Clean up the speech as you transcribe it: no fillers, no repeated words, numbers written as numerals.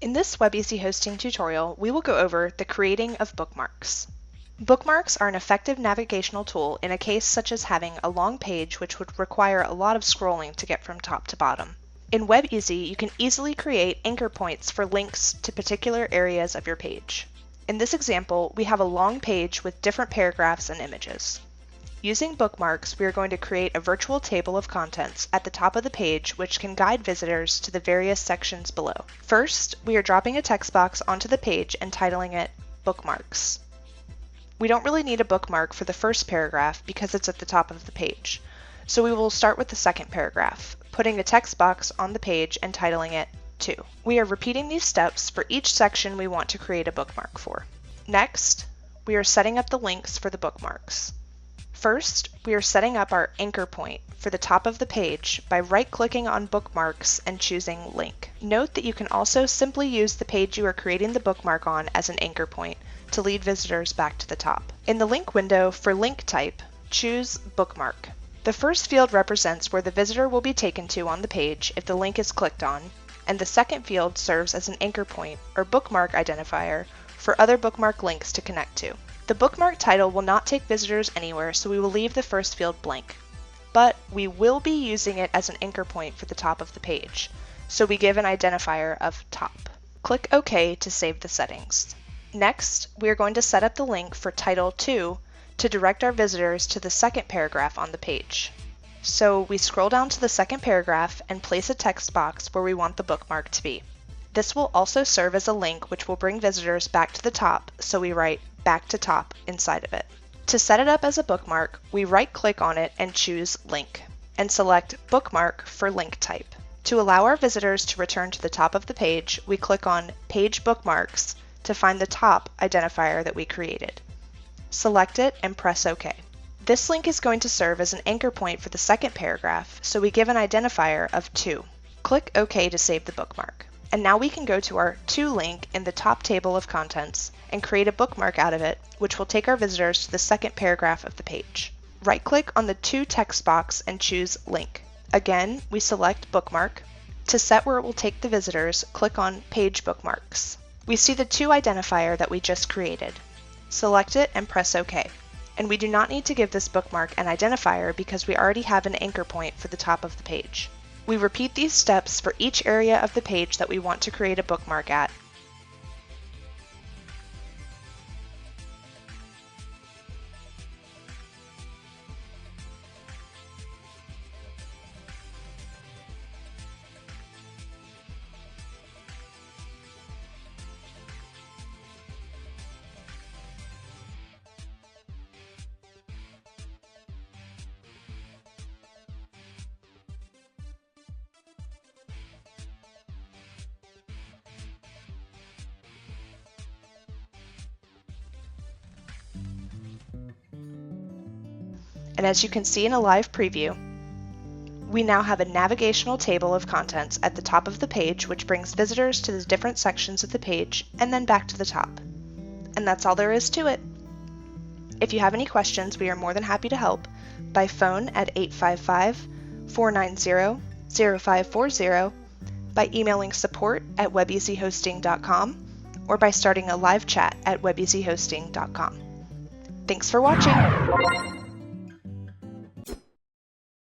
In this WebEasy hosting tutorial, we will go over the creating of bookmarks. Bookmarks are an effective navigational tool in a case such as having a long page which would require a lot of scrolling to get from top to bottom. In WebEasy, you can easily create anchor points for links to particular areas of your page. In this example, we have a long page with different paragraphs and images. Using bookmarks, we are going to create a virtual table of contents at the top of the page which can guide visitors to the various sections below. First, we are dropping a text box onto the page and titling it Bookmarks. We don't really need a bookmark for the first paragraph because it's at the top of the page. So we will start with the second paragraph, putting a text box on the page and titling it 2. We are repeating these steps for each section we want to create a bookmark for. Next, we are setting up the links for the bookmarks. First, we are setting up our anchor point for the top of the page by right-clicking on Bookmarks and choosing Link. Note that you can also simply use the page you are creating the bookmark on as an anchor point to lead visitors back to the top. In the link window, for link type, choose Bookmark. The first field represents where the visitor will be taken to on the page if the link is clicked on, and the second field serves as an anchor point or bookmark identifier for other bookmark links to connect to. The bookmark title will not take visitors anywhere, so we will leave the first field blank. But we will be using it as an anchor point for the top of the page, so we give an identifier of top. Click OK to save the settings. Next, we are going to set up the link for Title 2 to direct our visitors to the second paragraph on the page. So we scroll down to the second paragraph and place a text box where we want the bookmark to be. This will also serve as a link which will bring visitors back to the top, so we write Back to Top inside of it. To set it up as a bookmark, we right-click on it and choose Link, and select Bookmark for link type. To allow our visitors to return to the top of the page, we click on Page Bookmarks to find the top identifier that we created. Select it and press OK. This link is going to serve as an anchor point for the second paragraph, so we give an identifier of 2. Click OK to save the bookmark. And now we can go to our To link in the top table of contents and create a bookmark out of it, which will take our visitors to the second paragraph of the page. Right-click on the To text box and choose Link. Again, we select Bookmark. To set where it will take the visitors, click on Page Bookmarks. We see the To identifier that we just created. Select it and press OK. And we do not need to give this bookmark an identifier because we already have an anchor point for the top of the page. We repeat these steps for each area of the page that we want to create a bookmark at. And as you can see in a live preview, we now have a navigational table of contents at the top of the page which brings visitors to the different sections of the page and then back to the top. And that's all there is to it. If you have any questions, we are more than happy to help by phone at 855-490-0540, by emailing support@webeasyhosting.com, or by starting a live chat at webeasyhosting.com. Thanks for watching!